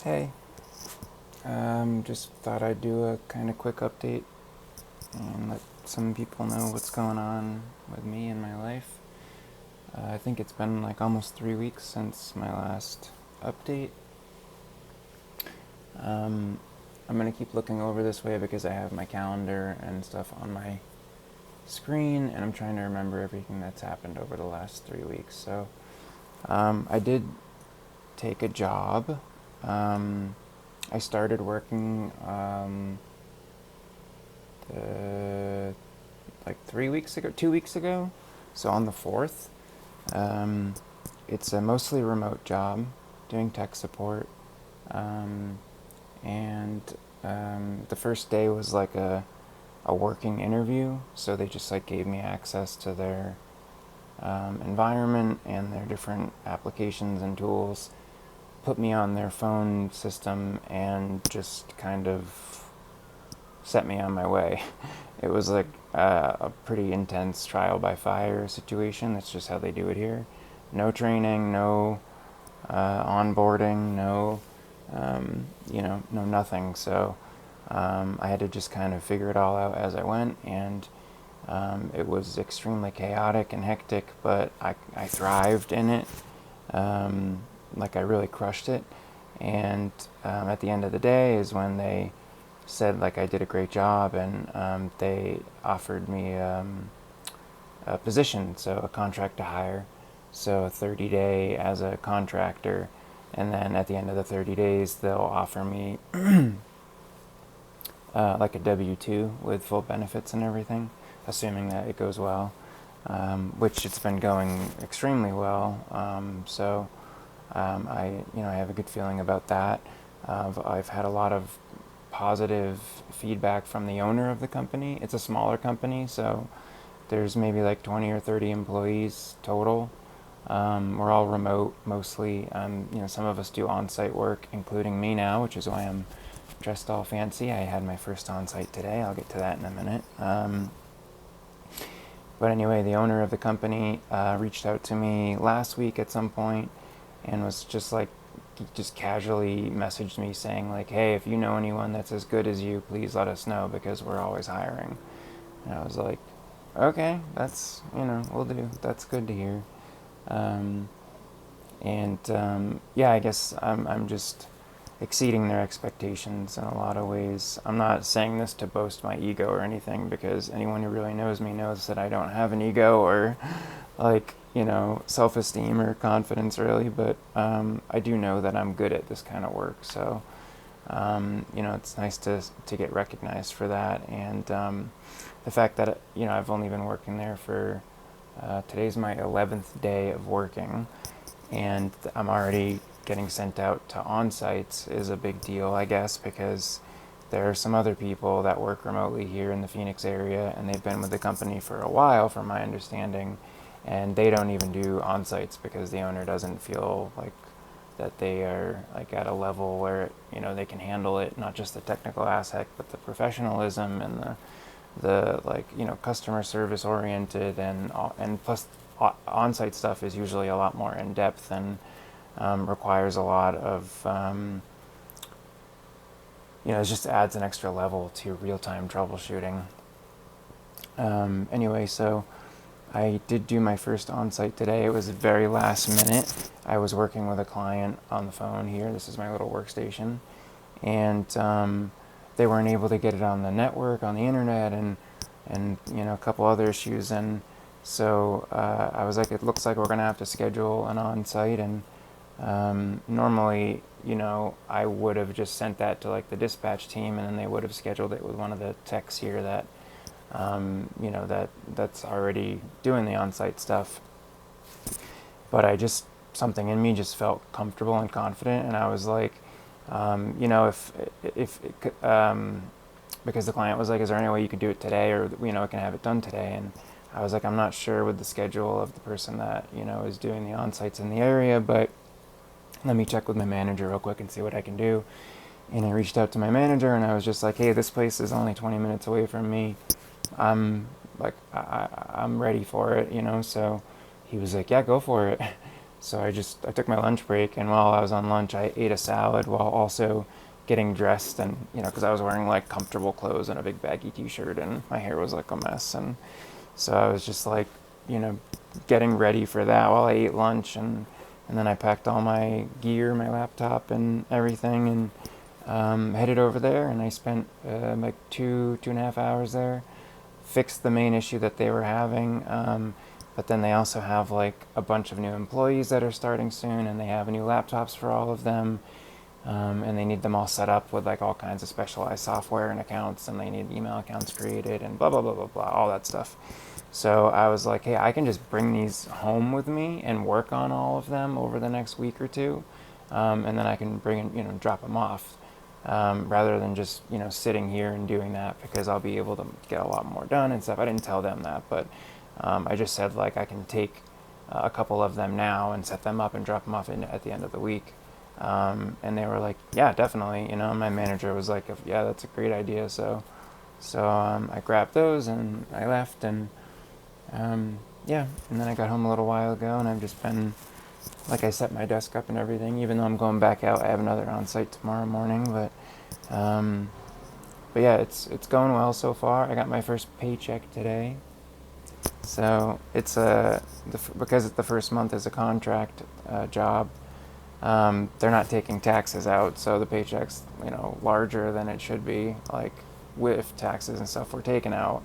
Hey, just thought I'd do a kind of quick update and let some people know what's going on with me in my life. I think it's been like almost 3 weeks since my last update. Um, I'm gonna keep looking over this way because I have my calendar and stuff on my screen, and I'm trying to remember everything that's happened over the last 3 weeks. So, I did take a job. I started working uh, like 3 weeks ago, 2 weeks ago. So on the 4th, um, it's a mostly remote job doing tech support. Um, and the first day was like a working interview. So they just like gave me access to their environment and their different applications and tools, put me on their phone system, and just kind of set me on my way. It was like a pretty intense trial by fire situation. That's just how they do it here. No training, no onboarding, no nothing. So I had to just kind of figure it all out as I went, and it was extremely chaotic and hectic, but I thrived in it. Like I really crushed it. And at the end of the day is when they said like I did a great job, and they offered me a position, so a contract to hire, so a 30-day as a contractor, and then at the end of the 30 days they'll offer me like a W-2 with full benefits and everything, assuming that it goes well, which it's been going extremely well. I have a good feeling about that. I've had a lot of positive feedback from the owner of the company. It's a smaller company, so there's maybe like 20 or 30 employees total. We're all remote mostly. Some of us do on-site work, including me now, which is why I'm dressed all fancy. I had my first on-site today. I'll get to that in a minute. But anyway, the owner of the company reached out to me last week at some point and was just casually messaged me saying like, hey, if you know anyone that's as good as you, please let us know because we're always hiring. And I was like, okay, that's, we'll do. That's good to hear. Yeah, I guess I'm just exceeding their expectations in a lot of ways. I'm not saying this to boast my ego or anything, because anyone who really knows me knows that I don't have an ego or like, self-esteem or confidence really, but I do know that I'm good at this kind of work. So, it's nice to get recognized for that. And the fact that, I've only been working there for, today's my 11th day of working, and I'm already getting sent out to on-sites is a big deal, I guess, because there are some other people that work remotely here in the Phoenix area, and they've been with the company for a while, from my understanding, and they don't even do on-sites because the owner doesn't feel like that they are like at a level where they can handle it, not just the technical aspect, but the professionalism and the like customer service oriented, and plus on-site stuff is usually a lot more in depth and requires a lot of it just adds an extra level to real-time troubleshooting. Anyway, so I did do my first on-site today. It was very last minute. I was working with a client on the phone here. This is my little workstation, and they weren't able to get it on the network, on the internet, and a couple other issues. And so I was like, it looks like we're gonna have to schedule an on-site. And normally, I would have just sent that to like the dispatch team, and then they would have scheduled it with one of the techs here that that's already doing the on-site stuff. But something in me just felt comfortable and confident, and I was like, if because the client was like, is there any way you could do it today, or I can have it done today? And I was like, I'm not sure with the schedule of the person that is doing the on-sites in the area, but let me check with my manager real quick and see what I can do. And I reached out to my manager, and I was just like, hey, this place is only 20 minutes away from me. I'm ready for it, So he was like, yeah, go for it. So I took my lunch break, and while I was on lunch, I ate a salad while also getting dressed, and because I was wearing like comfortable clothes and a big baggy t-shirt, and my hair was like a mess, and so I was just like, you know, getting ready for that while I ate lunch, and then I packed all my gear, my laptop, and everything, and headed over there, and I spent like 2.5 hours there, fixed the main issue that they were having. But then they also have like a bunch of new employees that are starting soon, and they have new laptops for all of them, and they need them all set up with like all kinds of specialized software and accounts, and they need email accounts created and blah blah blah blah blah, all that stuff. So I was like, hey, I can just bring these home with me and work on all of them over the next week or two, and then I can drop them off, rather than just sitting here and doing that, because I'll be able to get a lot more done and stuff. I didn't tell them that, but I just said like I can take a couple of them now and set them up and drop them off at the end of the week. And they were like, yeah, definitely. My manager was like, yeah, that's a great idea. So I grabbed those and I left, and yeah, and then I got home a little while ago, and I've just been, like, I set my desk up and everything. Even though I'm going back out, I have another on-site tomorrow morning, but yeah, it's going well so far. I got my first paycheck today, so it's because the first month is a contract job. They're not taking taxes out, so the paycheck's larger than it should be, like with taxes and stuff were taken out.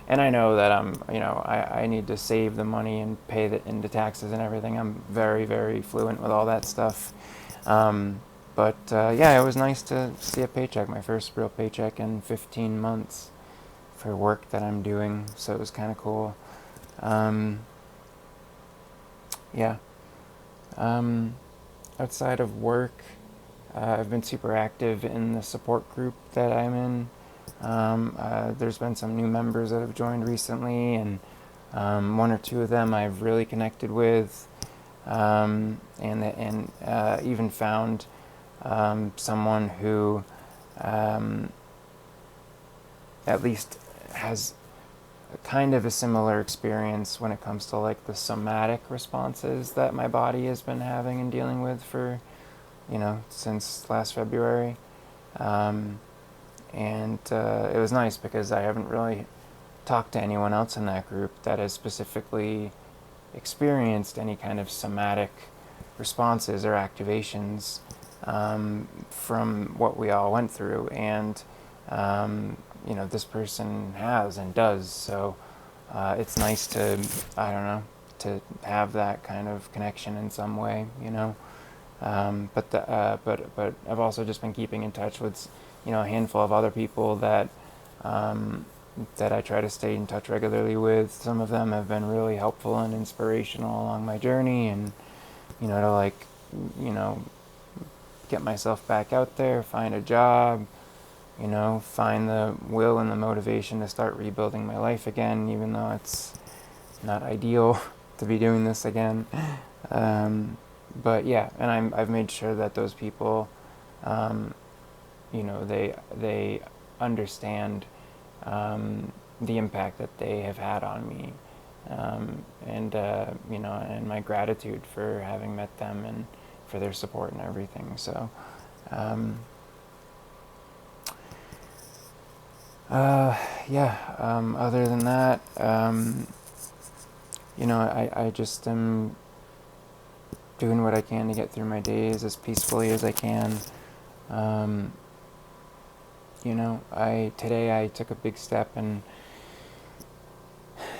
And I know that I need to save the money and pay into taxes and everything. I'm very, very fluent with all that stuff. But yeah, it was nice to see a paycheck, my first real paycheck in 15 months for work that I'm doing. So it was kind of cool. Yeah. Outside of work, I've been super active in the support group that I'm in. There's been some new members that have joined recently, and one or two of them I've really connected with, and even found someone who at least has kind of a similar experience when it comes to like the somatic responses that my body has been having and dealing with for since last February. And it was nice because I haven't really talked to anyone else in that group that has specifically experienced any kind of somatic responses or activations from what we all went through. And this person has and does. So it's nice to, I don't know, to have that kind of connection in some way, but I've also just been keeping in touch with, a handful of other people that that I try to stay in touch regularly with. Some of them have been really helpful and inspirational along my journey, and to like, get myself back out there, find a job, find the will and the motivation to start rebuilding my life again, even though it's not ideal to be doing this again. But yeah, and I've made sure that those people, they understand the impact that they have had on me, and my gratitude for having met them and for their support and everything. So, yeah. Other than that, I just am doing what I can to get through my days as peacefully as I can. Today I took a big step and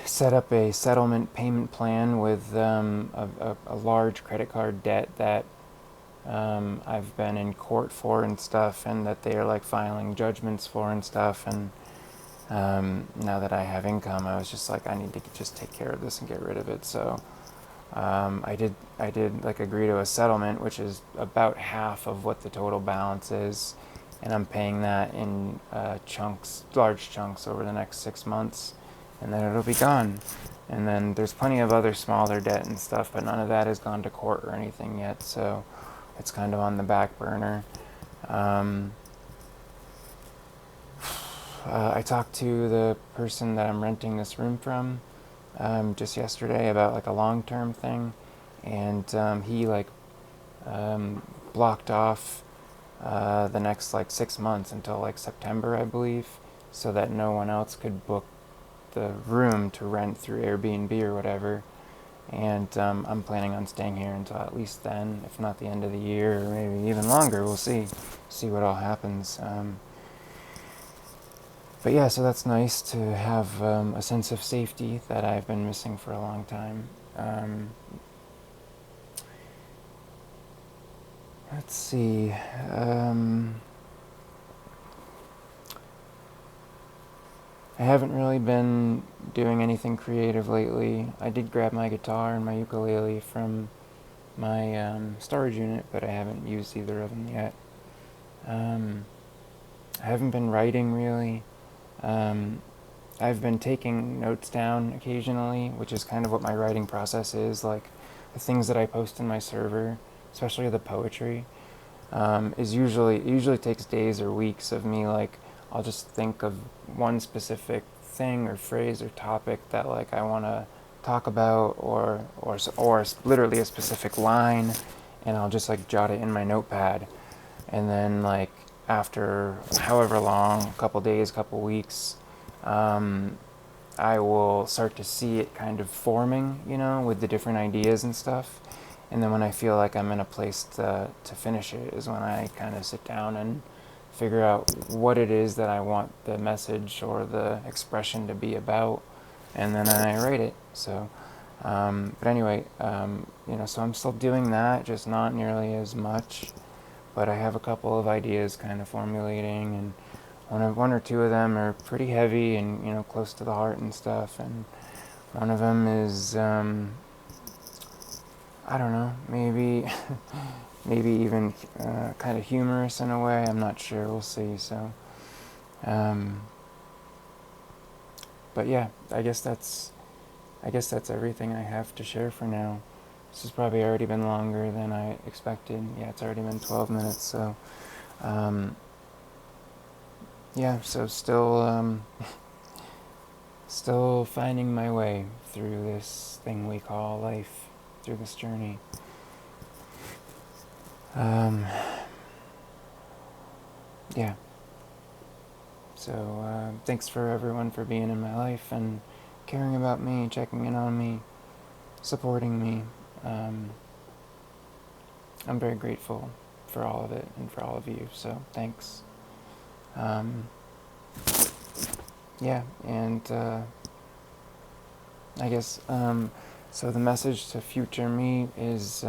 set up a settlement payment plan with a large credit card debt that I've been in court for and stuff, and that they are like filing judgments for and stuff. And now that I have income, I was just like, I need to just take care of this and get rid of it. So I did like agree to a settlement, which is about half of what the total balance is, and I'm paying that in large chunks over the next 6 months, and then it'll be gone. And then there's plenty of other smaller debt and stuff, but none of that has gone to court or anything yet, so it's kind of on the back burner. I talked to the person that I'm renting this room from just yesterday about like a long-term thing, and he like blocked off the next like 6 months until like September, I believe, so that no one else could book the room to rent through Airbnb or whatever. And I'm planning on staying here until at least then, if not the end of the year, or maybe even longer. We'll see what all happens. But yeah, so that's nice to have a sense of safety that I've been missing for a long time. Let's see. I haven't really been doing anything creative lately. I did grab my guitar and my ukulele from my storage unit, but I haven't used either of them yet. I haven't been writing really. I've been taking notes down occasionally, which is kind of what my writing process is. Like the things that I post in my server, especially the poetry, is it usually takes days or weeks of me like I'll just think of one specific thing or phrase or topic that like I want to talk about, or literally a specific line, and I'll just like jot it in my notepad, and then like after however long, a couple days, couple weeks, I will start to see it kind of forming, with the different ideas and stuff. And then when I feel like I'm in a place to finish it is when I kind of sit down and figure out what it is that I want the message or the expression to be about, and then I write it. So, but anyway, so I'm still doing that, just not nearly as much. But I have a couple of ideas kind of formulating, and one or two of them are pretty heavy and close to the heart and stuff. And one of them is I don't know, maybe maybe even kind of humorous in a way. I'm not sure. We'll see. So, but yeah, I guess that's everything I have to share for now. This has probably already been longer than I expected. Yeah, it's already been 12 minutes. So, yeah. So still finding my way through this thing we call life, through this journey. Yeah. So thanks for everyone for being in my life and caring about me, checking in on me, supporting me. I'm very grateful for all of it and for all of you. So thanks. Yeah, and I guess so. The message to future me is.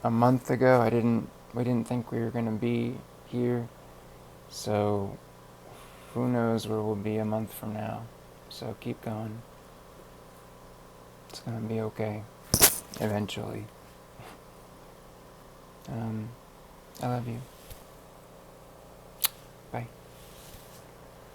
A month ago, we didn't think we were going to be here, so who knows where we'll be a month from now. So keep going. It's going to be okay, eventually. I love you. Bye.